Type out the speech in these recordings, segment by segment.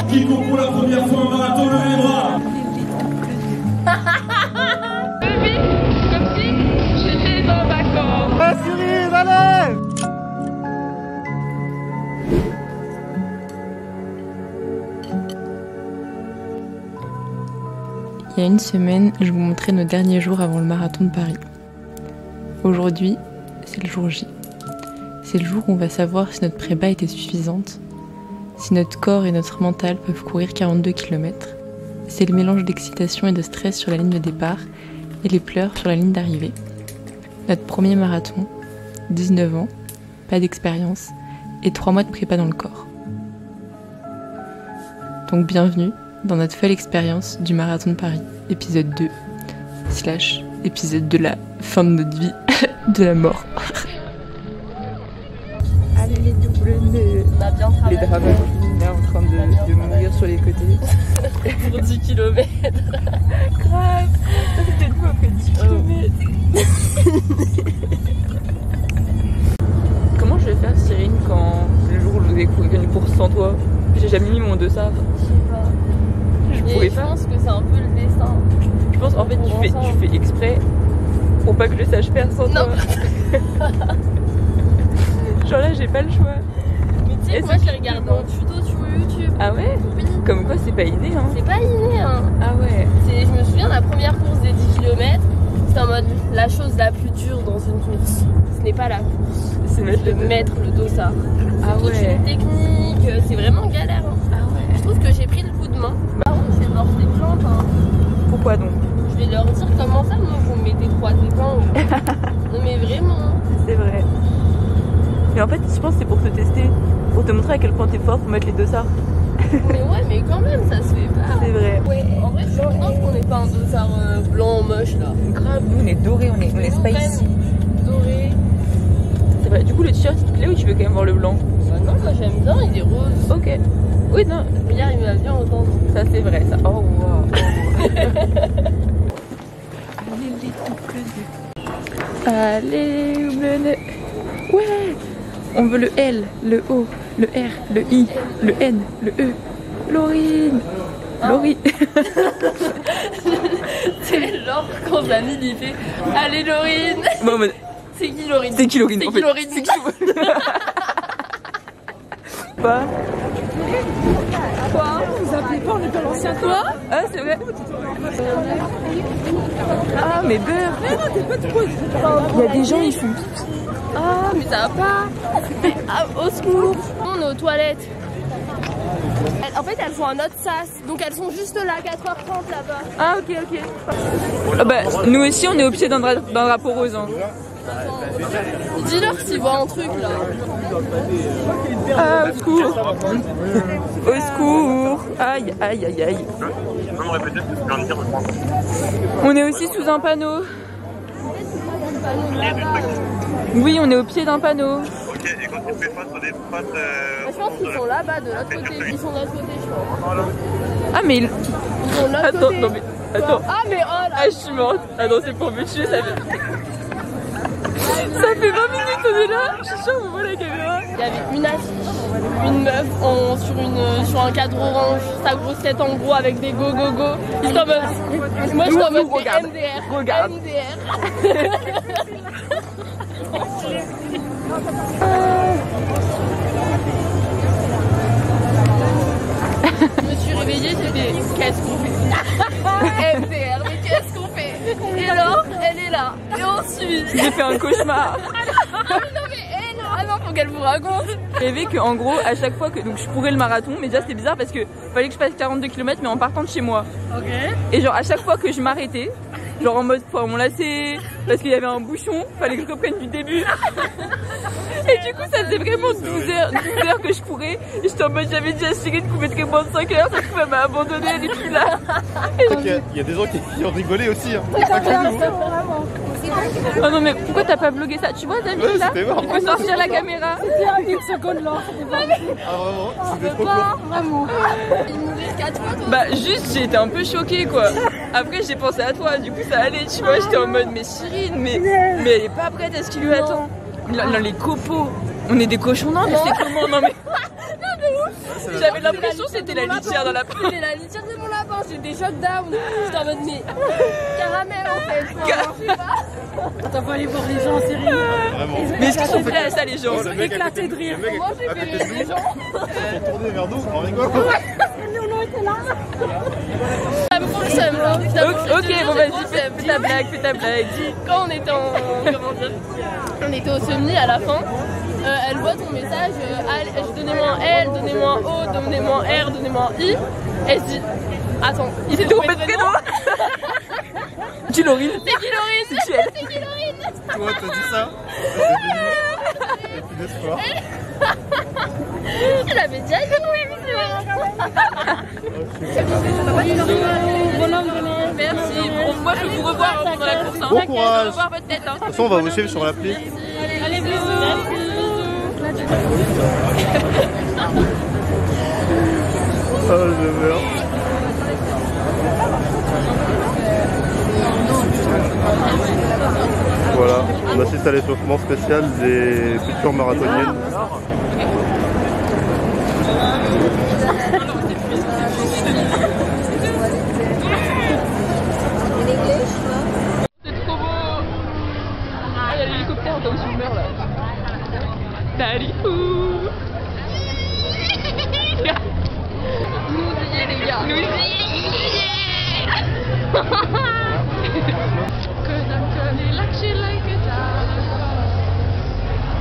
Qui court pour la première fois un marathon, levez les bras. Comme si j'étais en vacances. Ah Cyril, allez! Il y a une semaine, je vous montrais nos derniers jours avant le marathon de Paris. Aujourd'hui, c'est le jour J. C'est le jour où on va savoir si notre prépa était suffisante, si notre corps et notre mental peuvent courir 42 km. C'est le mélange d'excitation et de stress sur la ligne de départ et les pleurs sur la ligne d'arrivée. Notre premier marathon, 19 ans, pas d'expérience et 3 mois de prépa dans le corps. Donc bienvenue dans notre folle expérience du marathon de Paris, épisode 2, / épisode de la fin de notre vie, de la mort. Allez les doubles nœuds. On a bien travaillé. Les dragons là en train de mourir sur les côtés. Pour 10 km. Grave, ça fait peut-être moi après 10 km. Comment je vais faire Cyrine quand le jour où je vais courir une course sans toi? J'ai jamais mis mon dossard. Je sais pas. Je Mais pourrais je pas. pense que c'est un peu le destin. Je pense en fait tu fais exprès pour pas que je sache faire sans toi. Genre là j'ai pas le choix. Mais tu sais, moi j'ai regardé un tuto sur YouTube. Ah ouais? Oui. Comme quoi c'est pas inné hein. C'est pas inné hein. Ah ouais. Je me souviens de la première course des 10 km. C'était en mode la chose la plus dure dans une course. Ce n'est pas la course. C'est De mettre le dossard. Ah Toute ouais. une technique. C'est vraiment galère. Hein. Ah ouais. Je trouve que j'ai pris le coup de main. Par contre c'est mort des plantes. Hein. Pourquoi donc? Je vais leur dire comment ça, moi vous me mettez 3 dépens. Non mais vraiment. C'est vrai. Mais en fait je pense que c'est pour te tester, pour te montrer à quel point t'es fort pour mettre les dossards. Mais ouais mais quand même ça se fait pas. C'est vrai. Ouais, en vrai je pense qu'on n'est pas un dossard blanc moche là. Grave, nous on est doré, on est spicy. Doré. C'est vrai, du coup le t-shirt il te plaît ou tu veux quand même voir le blanc? Bah non moi j'aime bien, il est rose. Ok. Oui non, Hier il m'a bien entendu. ça c'est vrai ça. Oh wow. Allez les doubles. Ouais. On veut le L, le O, le R, le I, le N, le E. Laurine. Laurie. C'est Laure quand Jamil il fait allez Laurine. Bon, mais C'est qui Laurine? c'est qui Laurine C'est en qui fait? Laurine? C'est qui Pas. Quoi? Vous appelez pas, on est pas l'ancien Quoi? Ah c'est vrai. Ah mais beurre. Il y a des gens ils font pipi. Ah mais ça va pas. Ah, au secours. On est aux toilettes. En fait elles font un autre sas. Donc elles sont juste là 4h30 là-bas. Ah ok ok. Ah bah nous aussi on est au pied d'un drapeau rose. Hein. Dis-leur s'ils voient un truc là. Ah au secours. Au secours. Aïe aïe aïe aïe. On est aussi sous un panneau. Oui on est au pied d'un panneau. Ok, et quand tu fais face sur des pattes. Je pense qu'ils sont là-bas de l'autre côté. Ils sont de l'autre côté je pense. Ah mais Ils sont de l'autre attends côté. non mais attends. Ah mais oh là. Ah je suis morte. Ah non c'est pour me tuer ça fait. Ça fait 20 minutes on est là. Je suis sûre on voit la caméra. Il y avait une affiche, une meuf sur un cadre orange, sa grosse tête en gros avec des go go go. Ils sont en mode, moi je suis en mode Regarde. MDR. Regarde. MDR. Je me suis réveillée, j'étais qu'est-ce qu'on fait? MDR, mais qu'est-ce qu'on fait? Et alors, elle est là. Et ensuite. J'ai fait un cauchemar. Ah non mais elle, ah non faut qu'elle vous raconte. J'ai rêvé que en gros à chaque fois que donc je courais le marathon, mais déjà c'était bizarre parce que fallait que je fasse 42 km mais en partant de chez moi. Ok. Et genre à chaque fois que je m'arrêtais, genre en mode faut mon lacet parce qu'il y avait un bouchon, fallait que je reprenne du début. Et du coup ça faisait vraiment 12 heures que je courais. Et j'étais en mode j'avais dit à Cyril qu'on mettrait moins de 5 heures, ça se trouve elle m'a abandonné, elle est plus là. Il y a des gens qui ont rigolé aussi. Hein. Pas que nous. Oh non mais pourquoi t'as pas vlogué ça? Tu vois David Ouais, là? c'était mort. Tu peux sortir la caméra. Une seconde là. Ah vraiment? C'était trop court. Vraiment. Il mourait 4 fois toi. Bah juste j'ai été un peu choquée quoi. Après j'ai pensé à toi, du coup ça allait, tu vois, j'étais en mode mais Cyrine, mais elle est pas prête à ce qui lui attend. Là, les copeaux. On est des cochons, non? Mais c'est comment? Non mais. J'avais l'impression que c'était la litière dans la peau. C'était la litière de mon lapin, j'ai des chocs down. J'étais en mode mais caramel en fait. Je sais pas. Attends, faut aller voir les gens en série. Vraiment. Mais est-ce qu'ils sont prêts à ça les gens? Le mec Éclaté de rire. Moi j'ai fait les gens. Ils sont tournés vers nous, on rigole. Nous, on était là. Ça me fout le seum là. Ok, bon vas-y, fais ta blague. Quand on était en. Comment dire? On était au semi à la fin. Elle voit ton message, donnez-moi un L, donnez-moi un O, donnez-moi un R, donnez-moi un I. Elle se dit, attends, il s'est trompé de prénom. Qui Laurine? C'est qui Laurine? C'est qui elle? C'est qui Laurine? Toi, t'as dit ça? T'as plus d'espoir. Elle avait dit, elle Merci. Bon, moi je vous revoir pendant la course. Bon courage. Je revoir votre tête. De toute façon, on va vous suivre sur l'appli. Allez, bisous. Oh, je meurs. Voilà, on assiste à l'échauffement spécial des futures marathoniennes. C'est trop beau. Ah, il y a l'hélicoptère dans le sous-mer là. Dalifou. Nous y est les gars. Nous y est.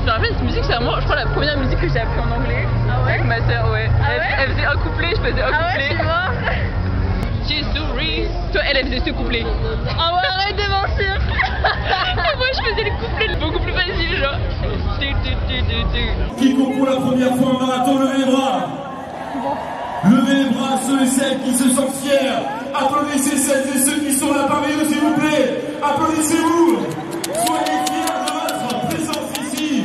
Je me rappelle cette musique, c'est vraiment, je crois, la première musique que j'ai appris en anglais. Ah ouais? Avec ma soeur, ouais. Elle faisait un couplet, je faisais un couplet. Ah ouais, She sourit. Toi, elle faisait ce couplet. ah ouais, arrête de mentir. Et moi, je faisais les couplets beaucoup plus faciles, genre. Qui concourt la première fois en marathon, levez les bras. Levez les bras, ceux et celles qui se sentent fiers. Applaudissez celles et ceux qui sont là parmi nous, s'il vous plaît. Applaudissez-vous. Soyez fiers de votre présence ici.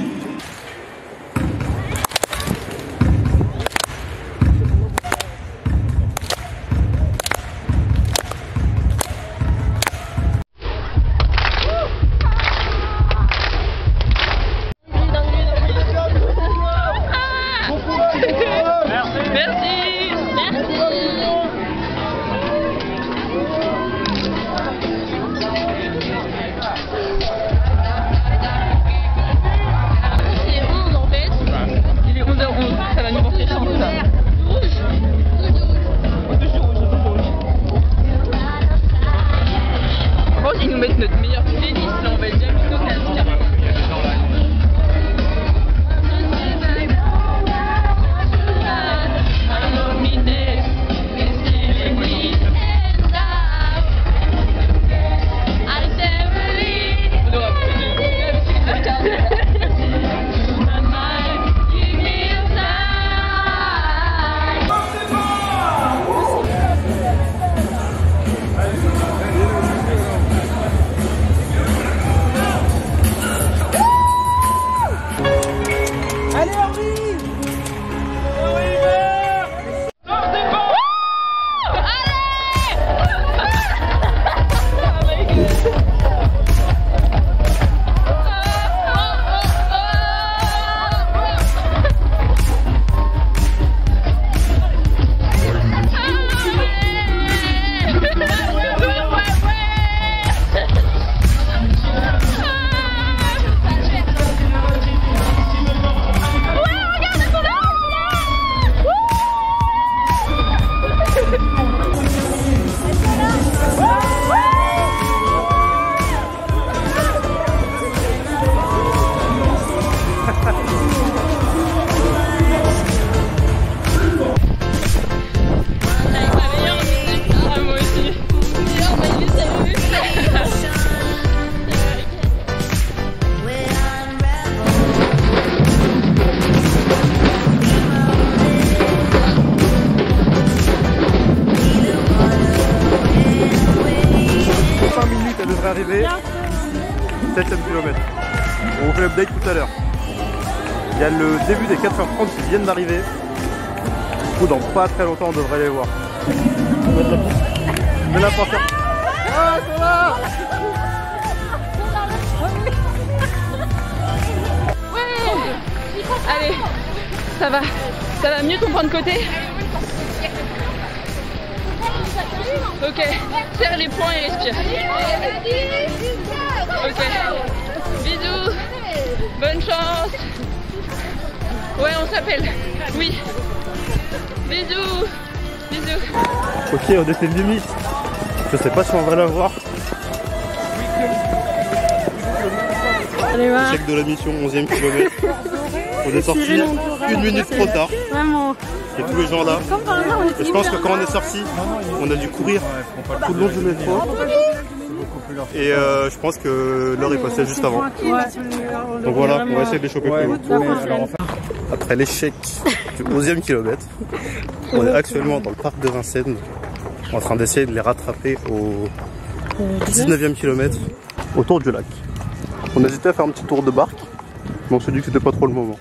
Ils nous mettent notre meilleure playlist là, on va dire plutôt que la Arrivé, 7ème kilomètre. On vous fait l'update tout à l'heure. Il y a le début des 4h30 qui viennent d'arriver. Du coup, dans pas très longtemps, on devrait les voir. De la porte. Ah, c'est là. Allez, ça va mieux ton point de côté. Ok, serre les poings et respire. Ok, bisous, bonne chance. Ouais, on s'appelle. Oui, bisous, bisous. Ok, on était limite. Je sais pas si on va l'avoir. Échec de la mission, 11e kilomètre. On est sorti 1 minute trop tard. Vraiment. Et tous les gens là. Comme par hasard, on était Et je pense que quand on est sorti, on a dû courir tout le long du métro. Et je pense que l'heure est passée juste avant. Donc voilà, on va essayer de les choper plus vite. Après l'échec du 11e kilomètre, on est actuellement dans le parc de Vincennes, en train d'essayer de les rattraper au 19e kilomètre, autour du lac. On hésitait à faire un petit tour de barque, mais on s'est dit que c'était pas trop le moment.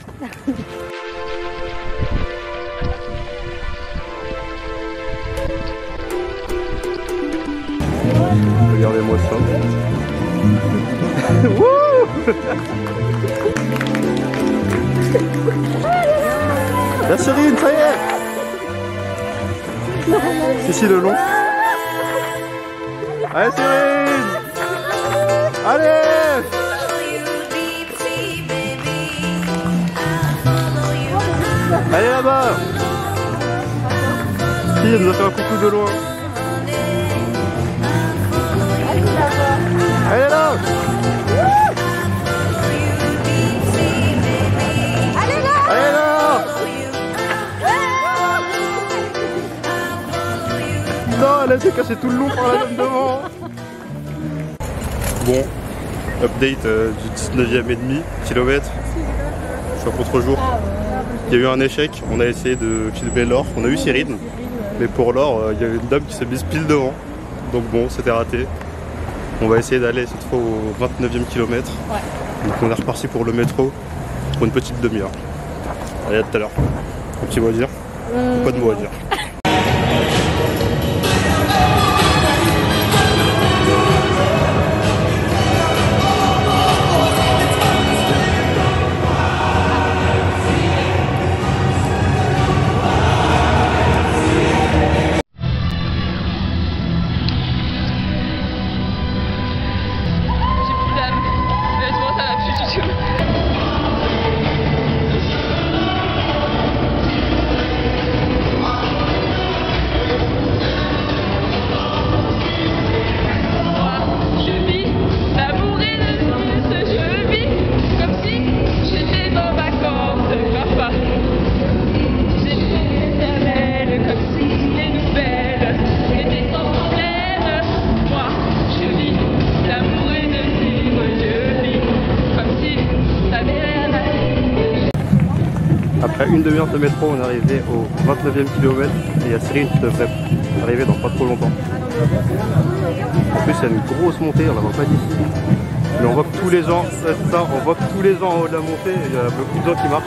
Regardez-moi ça. Wouh! La Cyrine, ça y est! Ici le long. Allez Cyrine! Allez! Allez là-bas! Si, elle nous a fait un coucou de loin. Allez là! Allez là! Allez là! Non, elle a été cachée tout le long par la dame devant. Bon, update du 19e et demi kilomètre. Je suis à contre-jour. Il y a eu un échec, on a essayé de filmer l'or, on a eu Cyrine, mais pour l'or, il y avait une dame qui s'est mise pile devant. Donc bon, c'était raté. On va essayer d'aller cette fois au 29e kilomètre. Donc on est reparti pour le métro pour une petite demi-heure. Allez, à tout à l'heure. Un petit mot à dire? Pas de mot à dire. Après une demi-heure de métro, on est arrivé au 29e kilomètre et il y a Cyrine qui devrait arriver dans pas trop longtemps. En plus, il y a une grosse montée, on la voit pas d'ici. Mais on voit que tous les gens, c'est ça, on voit que tous les gens en haut de la montée, il y a beaucoup de gens qui marchent.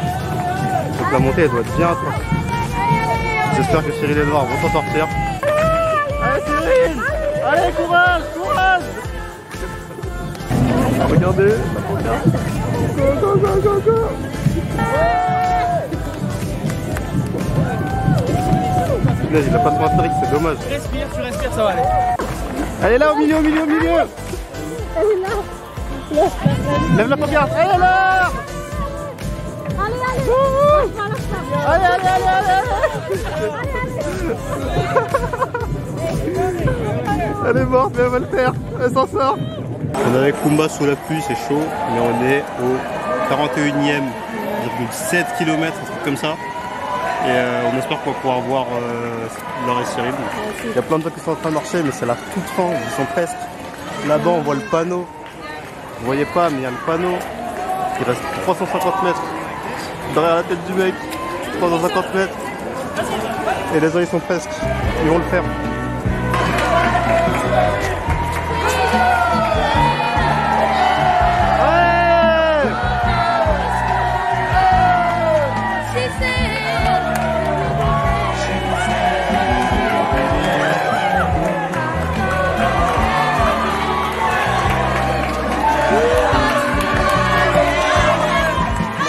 Donc la montée, elle doit être bien atroce. J'espère que Cyrine et Edouard vont s'en sortir. Allez Cyrine! Allez, courage, courage! Regardez, la pancarte. Go, go, go, go, go! Il a pas de Astérix, c'est dommage. Tu respires, ça va aller. Elle est là au milieu, au milieu, au milieu. Elle est là. Lève la pancarte, elle est là. Allez, allez. Allez, allez, allez, allez. Elle est morte, mais elle va le faire. Elle s'en sort. On est avec Kumba sous la pluie, c'est chaud, mais on est au 41,7 km, un truc comme ça. Et on espère qu'on va pouvoir voir Laure et Cyrine. Il y a plein de gens qui sont en train de marcher, mais c'est la toute fin, ils sont presque. Là-bas, on voit le panneau. Vous voyez pas, mais il y a le panneau. Il reste 350 mètres. Derrière la tête du mec, 350 mètres. Et les gens, ils sont presque. Ils vont le faire.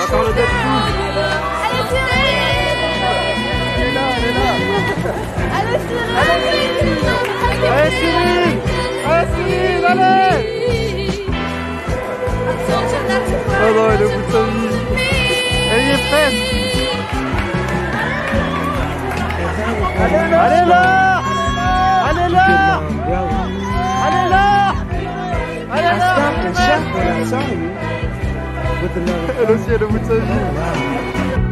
Encore le dead pool. Allez Cyril! Allez Cyril, allez! Oh non, elle est au bout de sa vie. Elle y est presque. Allez là! Allez là! Allez là! Allez là! Elle aussi, elle est au bout de sa vie.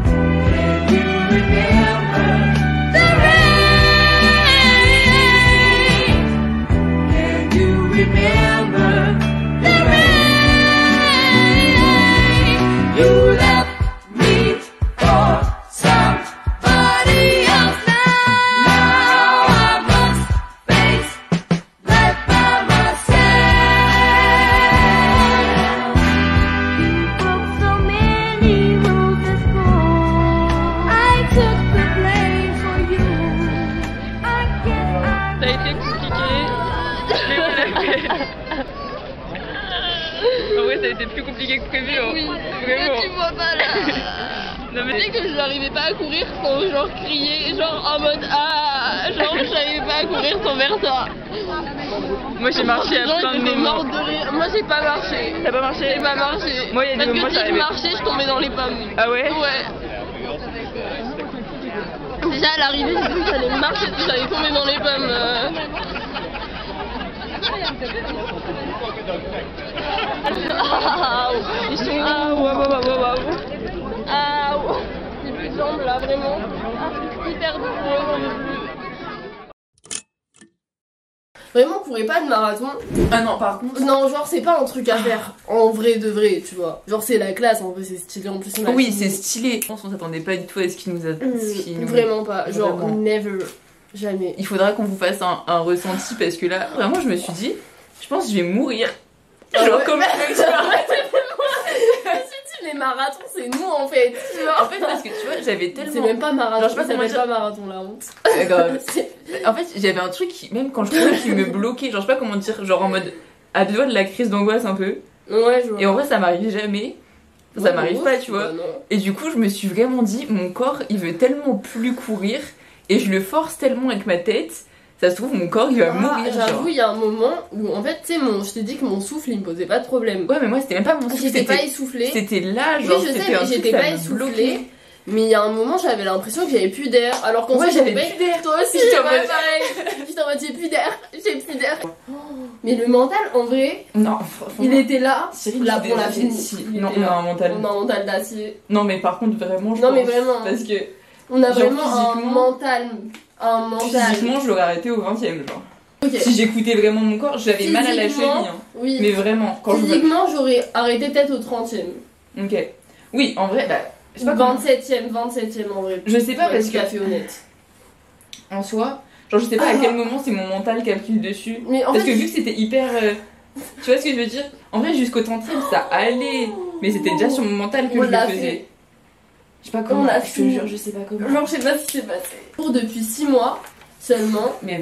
Ça a été compliqué, mais on l'a fait. En vrai, ça a été plus compliqué que prévu. Hein. Oui, Vraiment. tu vois pas là. Non, mais... Tu sais que je n'arrivais pas à courir sans genre crier, genre en mode ah, genre je n'arrivais pas à courir sans vers toi. Moi j'ai marché à Genre plein de j'étais moments. morte de rire. Moi j'ai pas marché. T'as pas marché? J'ai pas marché. Moi, il y a des moments, parce que si je j'arrivais. marchais, je tombais dans les pommes. Ah ouais? Ouais. Déjà à l'arrivée, j'ai cru que j'allais marcher, que j'allais tomber dans les pommes. Ah, ils sont Waouh. ah, j'ai plus de jambes là, vraiment. Ah, hyper douloureux. Vraiment, courez pas de marathon. Ah non, par contre. Non, genre, c'est pas un truc à faire en vrai de vrai, tu vois. Genre, c'est la classe, en vrai, c'est stylé. En plus, on a Oui, fini. c'est stylé. Je pense qu'on s'attendait pas du tout à ce qu'il nous a. Vraiment pas. Genre, Vraiment. never. Jamais. Il faudra qu'on vous fasse un ressenti parce que là, vraiment, je me suis dit, je pense que je vais mourir. Ah Genre, ouais. comme. Je me suis dit, les marathons, c'est nous en fait. Tu vois. En fait, parce que tu vois, j'avais tellement. C'est même pas marathon. Genre, je sais pas ça comment s'appelle dire. pas marathon, la honte. Grave. C'est- En fait, j'avais un truc, même quand je courais, qui me bloquait. Genre, je sais pas comment dire, genre en mode à deux doigts de la crise d'angoisse un peu. Ouais, je vois. Et en vrai, ça m'arrive jamais. Ça Ouais, m'arrive ouais, pas, tu vois. bah non. Et du coup, je me suis vraiment dit, mon corps, il veut tellement plus courir. Et je le force tellement avec ma tête. Ça se trouve, mon corps, il va mourir. J'avoue, Genre. il y a un moment où en fait, tu sais, je t'ai dit que mon souffle il me posait pas de problème. Ouais, mais moi, c'était même pas mon souffle. J'étais pas C'était essoufflée. c'était là, Oui, genre. je sais, c'était un mais truc, j'étais ça pas me essoufflée. bloquait. Mais il y a un moment, j'avais l'impression que j'avais plus d'air. Alors qu'en Ouais, fait, j'avais j'avais plus d'air. Toi aussi, J'étais j'ai en pas mode- pareil. J'étais en mode, j'ai plus d'air. J'ai plus d'air. Mais le mental, en vrai, Non, il était là. Cyril, Là, je pour la suis fini. désolée. Il Non, était on a là. un mental. On a un mental d'acier. Non, mais par contre, vraiment, je Non, mais pense. vraiment. Parce que On a Genre, vraiment un physiquement- mental. Un mental. physiquement, je l'aurais arrêté au 20ème, genre. Ok. Si j'écoutais vraiment mon corps, j'avais mal à la cheville. Physiquement, Hein. Oui. Mais vraiment, quand je. Physiquement, j'aurais arrêté peut-être au 30ème. Ok. Oui, en vrai, bah. Je sais pas comment- 27ème en vrai. Je sais pas Ouais, parce tout à que fait honnête. en soi, genre je sais pas à quel moment c'est mon mental qui a pris le dessus. Mais en Parce fait, que vu que c'était hyper. Tu vois ce que je veux dire? En vrai, jusqu'au 30ème, ça allait. Mais c'était déjà sur mon mental que On je le l'a faisais. fait. Je sais pas comment. On l'a Je te fait. jure, je sais pas comment. genre, je sais pas ce qui s'est passé. Cours depuis 6 mois seulement. Mais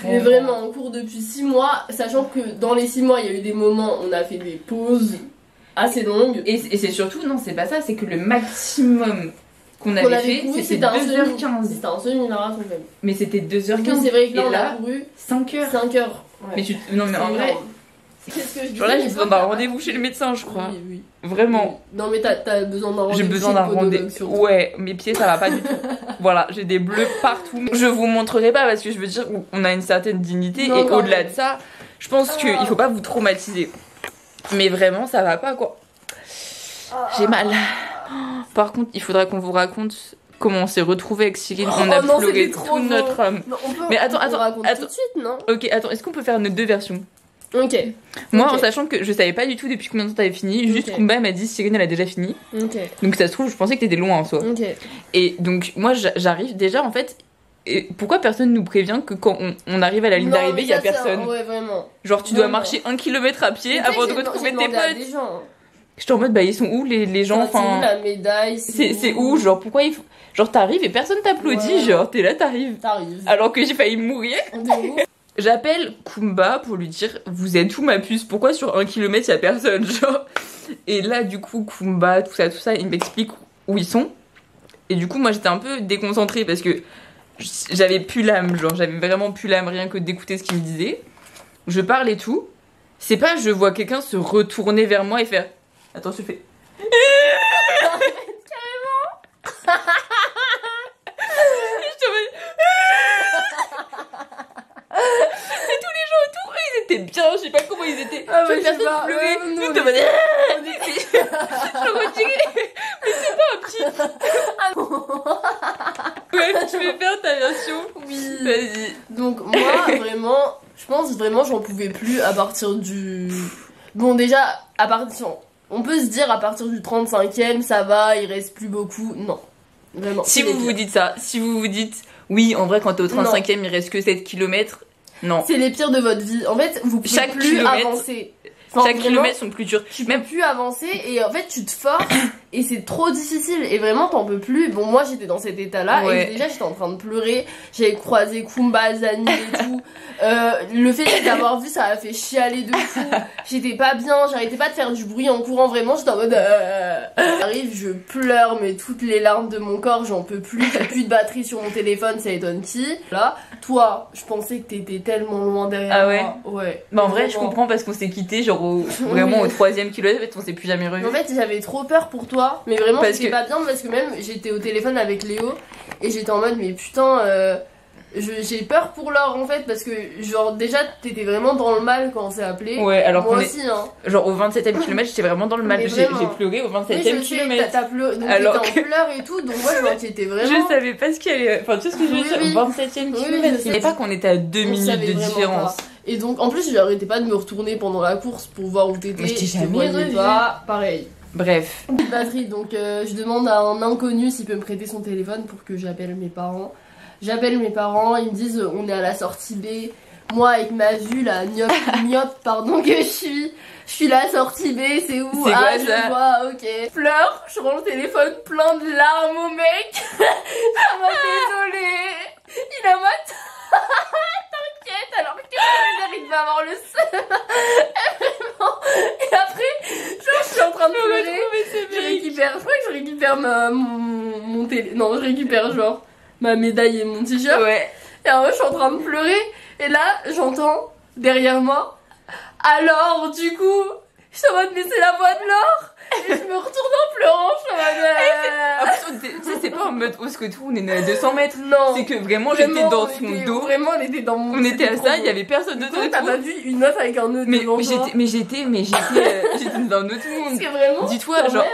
Mais vraiment, en cours depuis 6 mois, sachant que dans les 6 mois, il y a eu des moments où on a fait des pauses assez longues. Et c'est surtout, non, c'est pas ça, c'est que le maximum qu'on Qu'on avait avait fait, couru, c'était un 2h15. C'était un semi-marathon même. Mais c'était 2h15. Oui, c'est vrai que là, et on a là, couru 5h. 5 heures. Ouais. Mais tu. Non, mais C'est en vrai. énorme. Qu'est-ce que je Genre là, disais, j'ai mais besoin toi, d'un t'as- rendez-vous chez le médecin, je crois. Oui, oui. Vraiment. Non, mais t'as besoin d'un rendez-vous. J'ai besoin chez d'un le podologue, rendez-vous. surtout. Ouais, mes pieds ça va pas du tout. Voilà, j'ai des bleus partout. Je vous montrerai pas parce que je veux dire, on a une certaine dignité Non, et quand au-delà même. de ça, je pense qu'il faut pas vous traumatiser. Mais vraiment, ça va pas quoi. J'ai mal. Par contre, il faudra qu'on vous raconte comment on s'est retrouvés avec Cyril. On a Oh non, pleuré c'était trop tout beau. notre âme. Non, on peut, Mais attends, on raconte attends. tout de suite, non? Ok, attends, est-ce qu'on peut faire nos deux versions? Ok. Moi, Ok. en sachant que je savais pas du tout depuis combien de temps t'avais fini, juste Ok. Kumba m'a dit Cyril elle a déjà fini. Ok. Donc ça se trouve, je pensais que t'étais loin en soi. Ok. Et donc moi j'arrive déjà en fait. Et pourquoi personne nous prévient que quand on arrive à la ligne Non, d'arrivée, mais il y a ça, c'est personne? Ouais, vraiment. Genre tu dois Vraiment. marcher 1 km à pied Mais tu sais avant que de j'ai retrouver tes demandé à potes. des gens. J'étais en mode bah ils sont où les gens? C'est où Enfin, la médaille? c'est où? Genre pourquoi il faut. Genre t'arrives et personne t'applaudit, Ouais. genre t'es là, t'arrives. T'arrives. Alors que j'ai failli mourir. De ouf. J'appelle Kumba pour lui dire vous êtes où ma puce? Pourquoi sur 1 km y a personne? Genre. Et là du coup Kumba, tout ça, il m'explique où ils sont. Et du coup moi j'étais un peu déconcentrée parce que j'avais plus l'âme, genre j'avais vraiment plus l'âme rien que d'écouter ce qu'il me disait. Je parle et tout. C'est pas je vois quelqu'un se retourner vers moi et faire attends, je fais et tous les gens autour, ils étaient bien, je sais pas comment ils étaient. Ah Toute ouais, personne pleurait, tout le monde je retirais, mais c'est pas un petit. Ouais, tu veux faire ta version? Oui. Vas-y. Donc moi, vraiment, je pense vraiment j'en pouvais plus à partir du... Bon déjà, à partir... On peut se dire à partir du 35e, ça va, il reste plus beaucoup. Non. Vraiment. Si vous vous dites ça, si vous vous dites oui, en vrai, quand t'es au 35e, il reste que 7 km, non. C'est les pires de votre vie. En fait, vous pouvez Chaque plus kilomètre, avancer. Enfin, chaque vraiment, kilomètre sont plus durs. Tu peux plus avancer et en fait tu te forces et c'est trop difficile et vraiment t'en peux plus. Bon moi j'étais dans cet état là Ouais. et déjà j'étais en train de pleurer, j'avais croisé Kumba, Zani et tout. Le fait d'avoir vu ça m'a fait chialer de fou. J'étais pas bien, j'arrêtais pas de faire du bruit en courant, vraiment j'étais en mode j'arrive, je pleure mais toutes les larmes de mon corps, j'en peux plus, j'ai plus de batterie sur mon téléphone, ça étonne qui. Là, toi, je pensais que t'étais tellement loin derrière Ah ouais. moi. Ouais. Bah en vrai, je Vraiment. comprends parce qu'on s'est quitté genre vraiment au 3e kilomètre, on s'est plus jamais revu. En fait, j'avais trop peur pour toi, mais vraiment Parce c'était que- pas bien parce que même j'étais au téléphone avec Léo et j'étais en mode mais putain, j'ai peur pour Laure en fait parce que genre déjà t'étais vraiment dans le mal quand on s'est appelé. Ouais, alors moi qu'on est aussi hein. genre au 27e kilomètre, j'étais vraiment dans le mal. Mais J'ai vraiment. pleuré au 27e Oui, je sais, kilomètre. t'as pleuré, donc Alors t'étais en pleurs et tout, donc moi je m'inquiétais vraiment. Je savais pas ce qu'il allait. Enfin, tu sais ce que je veux Oui, dire? oui. Au 27e Oui, kilomètre. je Il savait sais. pas qu'on était à 2 On minutes savait de vraiment différence. pas. Et donc en plus j'arrêtais pas de me retourner pendant la course pour voir où t'étais. Mais je t'ai te jamais voyais revu. pas, pareil. Bref. Batterie, donc je demande à un inconnu s'il peut me prêter son téléphone pour que j'appelle mes parents. J'appelle mes parents, ils me disent on est à la sortie B. Moi avec ma vue la myope pardon que je suis la sortie B, c'est où? C'est Ah quoi, je ça vois, ok. Pleure, je rends le téléphone plein de larmes au mec. Ça m'a désolée. Il a ma t'inquiète alors que il va avoir le seum. Vraiment. Et après, genre je suis en train de pleurer. Je récupère, je crois que je récupère mon télé. Non, je récupère genre ma médaille et mon t-shirt. Ouais. Et alors, je suis en train de pleurer. Et là, j'entends derrière moi. Alors, du coup, je suis en mode, mais c'est la voix de Laure. Et je me retourne en pleurant. Je suis en mode. Tu sais, c'est pas en mode au secours, on est à 200 mètres. Non. C'est que vraiment, j'étais dans son dos. Vraiment, elle était dans mon. On était à c'était ça, trop il y avait personne beau. d'autre. Comment t'as pas vu une meuf avec un nœud Mais devant toi? j'étais dans notre monde. Parce que vraiment. Dis-toi, quand genre,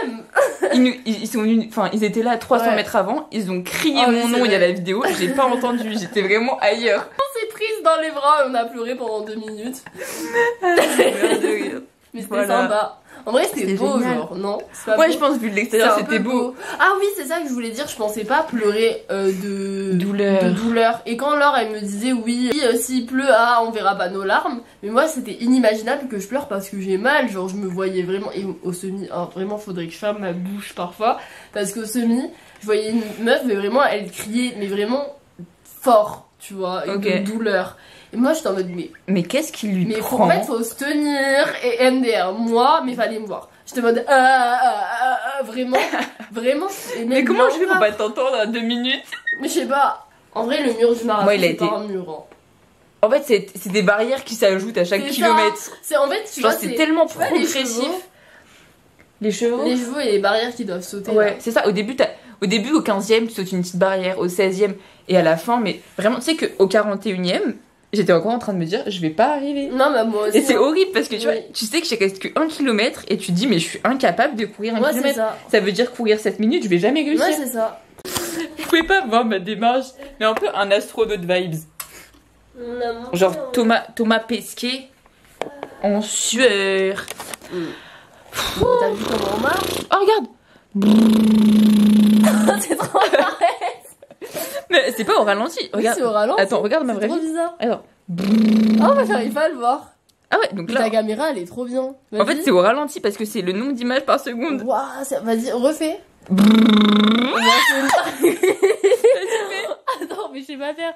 même. ils étaient là 300 Ouais. mètres avant, ils ont crié Ah oui, mon c'est nom, il y a vrai. la vidéo, j'ai pas entendu, j'étais vraiment ailleurs. On s'est prise dans les bras et on a pleuré pendant 2 minutes. Mais c'était Voilà. sympa. En vrai, c'était C'était beau, génial. genre, non? C'est pas Ouais, beau. je pense vu de C'est l'extérieur, un c'était peu beau. Ah oui, c'est ça que je voulais dire. Je pensais pas pleurer de Douleur. de douleur. Et quand Laure, elle me disait oui, s'il pleut, ah, on verra pas nos larmes. Mais moi, c'était inimaginable que je pleure parce que j'ai mal. Genre, je me voyais vraiment. Et au semi, ah, vraiment, faudrait que je ferme ma bouche parfois. Parce qu'au semi, je voyais une meuf, mais vraiment, elle criait, mais vraiment fort, tu vois, Ok. de douleur. Et moi, j'étais en mode, Mais qu'est-ce qui lui mais prend en fait, faut se tenir et MDR. Moi, mais fallait me voir. J'étais en mode vraiment, vraiment. Et Mais même comment je fais pour Laura- pas t'entendre à 2 minutes? Mais je sais pas. En vrai, le mur du marathon, Moi, il a c'est été- pas un mur. Hein. En fait, c'est des barrières qui s'ajoutent à chaque C'est kilomètre. C'est en fait, tu Genre, vois, c'est tellement tu vois, les progressif. chevaux, Les chevaux les chevaux et les barrières qui doivent sauter. Ouais, là. c'est ça. Au début, au 15e, tu sautes une petite barrière. Au 16e, et à la fin, mais vraiment, tu sais qu'au 41e, j'étais encore en train de me dire, je vais pas arriver. Non, mais moi aussi. Et c'est horrible parce que tu Oui. vois, tu sais que j'ai reste que 1 kilomètre et tu te dis, mais je suis incapable de courir 1 Ouais, c'est kilomètre. ça. Ça veut dire courir 7 minutes, je vais jamais réussir. Ouais, c'est ça. Vous pouvez pas voir ma démarche, mais un peu un astronaute vibes. Genre Thomas Pesquet en sueur. T'as vu comment on marche? Oh, regarde! C'est trop Mais c'est pas au ralenti. Regarde. c'est au ralenti. Attends, regarde ma C'est vraie trop vie. bizarre. Attends. Oh, moi, j'arrive pas à le voir. Ah ouais, donc Mais là. ta caméra, elle est trop bien. En fait, c'est au ralenti parce que c'est le nombre d'images par seconde. Waouh, vas-y, refais. Attends, mais je sais pas faire.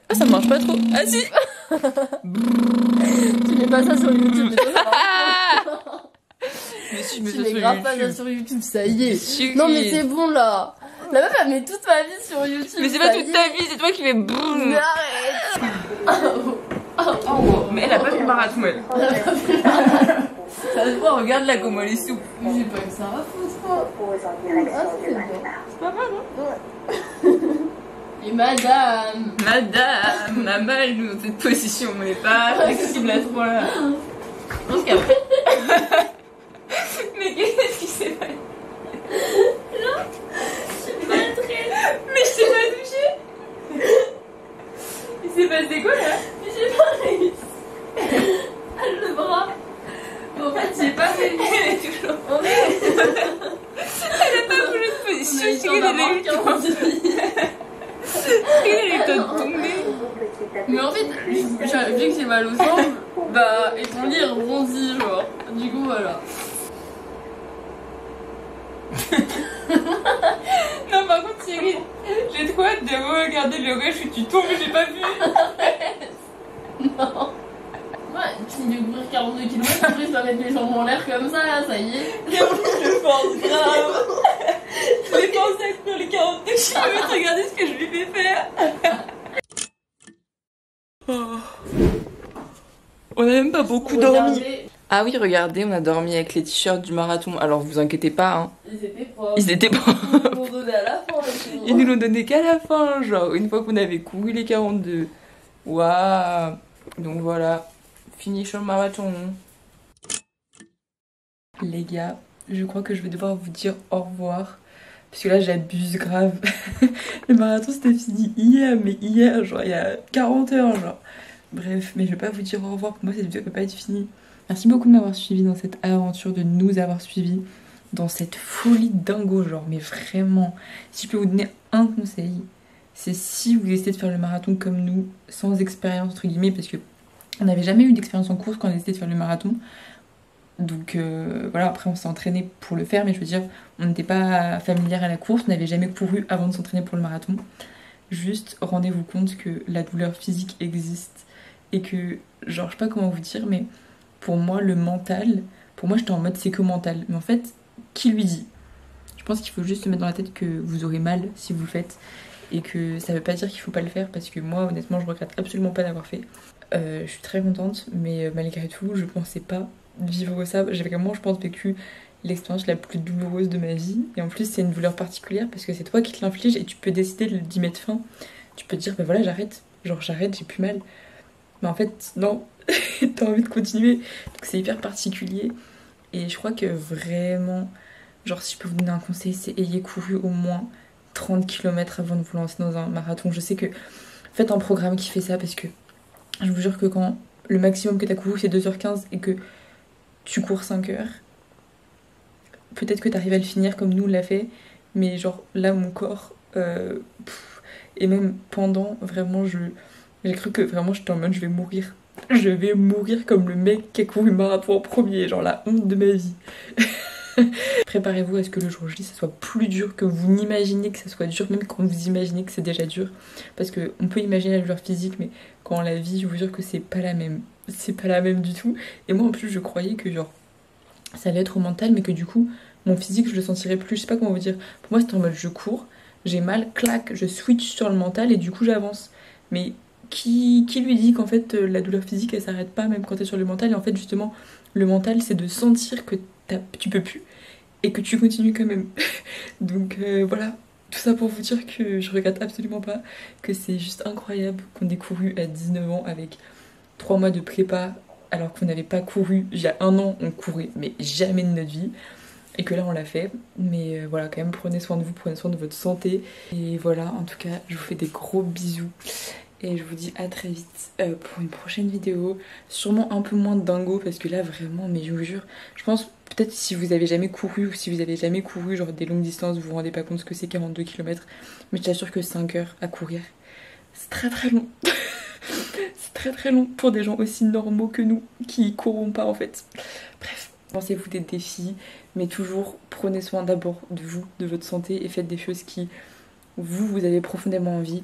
Ah, ça marche pas trop. Ah si! Tu mets pas ça sur YouTube. Mais ça, Mais si je me tu suis mets sur grave pas ça YouTube. sur YouTube, ça y est. Si. Non, mais c'est bon là. La meuf elle met toute ma vie sur YouTube. Mais c'est pas toute ta vie, c'est toi qui fais boum. Mais arrête. Oh, mais elle a pas fait le marathon elle. Ça se voit, regarde là comment elle est souple. J'ai pas que ça à foutre. Ah, C'est pas mal hein. Et madame. Madame, ma mal nous dans cette position, on n'est pas flexible à ce point-là. Je pense qu'après. Mais qu'est-ce qui s'est passé? Non, je suis pas très. Mais je t'ai pas touché. Il s'est passé quoi là? J'ai pas réussi. Elle le bras. En fait, j'ai pas fait. Elle est toujours. Elle a pas bougé de position. Je sais qu'elle avait eu Mais en fait, vu que j'ai mal au sang, bah, et ton lit rebondit, genre. Du coup, voilà. Non, par contre, Thierry, j'ai trop hâte de regarder le rush où tu tombes, j'ai pas vu. Non. Ouais, tu finis de courir 42 km, après je dois mettre les jambes en l'air comme ça, là, ça y est. Et en plus, je pense grave. Je l'ai pensé avec les 42 km, regardez ce que je lui fais faire. Oh. On a même pas beaucoup dormi. Ah oui, regardez, on a dormi avec les t-shirts du marathon. Alors vous inquiétez pas, hein. Ils étaient propres. Ils étaient propres. Ils nous l'ont donné à la fin. Ils nous l'ont donné qu'à la fin, genre une fois qu'on avait couru les 42. Waouh. Donc voilà, fini sur le marathon. Les gars, je crois que je vais devoir vous dire au revoir. Parce que là j'abuse grave. Le marathon c'était fini hier, mais hier, genre il y a 40 heures, genre. Bref, mais je vais pas vous dire au revoir, pour moi cette vidéo peut pas être finie. Merci beaucoup de m'avoir suivi dans cette aventure, de nous avoir suivis dans cette folie dingo, genre, mais vraiment. Si je peux vous donner un conseil, c'est si vous essayez de faire le marathon comme nous, sans expérience entre guillemets, parce que on n'avait jamais eu d'expérience en course quand on a essayé de faire le marathon. Donc voilà, après on s'est entraîné pour le faire, mais je veux dire, on n'était pas familière à la course, on n'avait jamais couru avant de s'entraîner pour le marathon. Juste rendez-vous compte que la douleur physique existe et que, genre, je sais pas comment vous dire, mais pour moi, le mental, pour moi j'étais en mode c'est que mental. Mais en fait, qui lui dit? Je pense qu'il faut juste se mettre dans la tête que vous aurez mal si vous le faites et que ça veut pas dire qu'il faut pas le faire, parce que moi honnêtement je regrette absolument pas d'avoir fait. Je suis très contente, mais malgré tout je pensais pas vivre ça. J'ai vraiment, je pense, vécu l'expérience la plus douloureuse de ma vie, et en plus c'est une douleur particulière parce que c'est toi qui te l'inflige et tu peux décider d'y mettre fin. Tu peux te dire bah voilà, j'arrête, genre j'arrête, j'ai plus mal. Mais en fait non, t'as envie de continuer, donc c'est hyper particulier. Et je crois que vraiment, genre si je peux vous donner un conseil, c'est ayez couru au moins 30 km avant de vous lancer dans un marathon. Je sais que faites un programme qui fait ça, parce que je vous jure que quand le maximum que t'as couru c'est 2h15 et que tu cours 5 heures, peut-être que t'arrives à le finir comme nous on l'a fait, mais genre là mon corps et même pendant, vraiment j'ai cru que vraiment j'étais en mode je vais mourir comme le mec qui a couru le marathon en premier, genre la honte de ma vie. Préparez-vous à ce que le jour J ça soit plus dur que vous n'imaginez que ça soit dur, même quand vous imaginez que c'est déjà dur, parce que on peut imaginer la douleur physique, mais quand la vie, je vous jure que c'est pas la même du tout. Et moi en plus je croyais que genre ça allait être au mental, mais que du coup mon physique je le sentirais plus, je sais pas comment vous dire. Pour moi c'était en mode je cours, j'ai mal, clac, je switch sur le mental et du coup j'avance. Mais qui lui dit qu'en fait la douleur physique elle s'arrête pas même quand t'es sur le mental? Et en fait justement le mental c'est de sentir que tu peux plus et que tu continues quand même. Donc voilà, tout ça pour vous dire que je regrette absolument pas, que c'est juste incroyable qu'on ait couru à 19 ans avec 3 mois de prépa, alors qu'on n'avait pas couru il y a 1 an, on courait mais jamais de notre vie, et que là on l'a fait. Mais voilà, quand même prenez soin de vous, prenez soin de votre santé, et voilà, en tout cas je vous fais des gros bisous et je vous dis à très vite pour une prochaine vidéo, sûrement un peu moins de dingo parce que là vraiment, mais je vous jure, je pense peut-être si vous avez jamais couru, ou si vous avez jamais couru genre des longues distances, vous vous rendez pas compte ce que c'est 42 km, mais je t'assure que 5 heures à courir c'est très très long. C'est très très long pour des gens aussi normaux que nous qui courons pas en fait. Bref, lancez-vous des défis, mais toujours prenez soin d'abord de vous, de votre santé, et faites des choses qui vous avez profondément envie.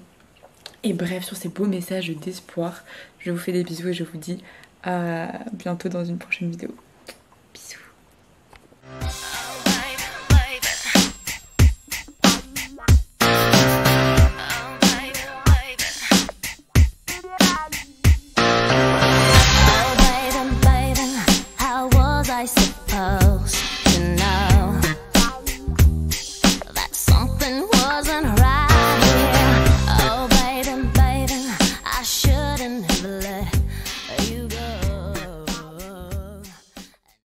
Et bref, sur ces beaux messages d'espoir, je vous fais des bisous et je vous dis à bientôt dans une prochaine vidéo. Bisous. force.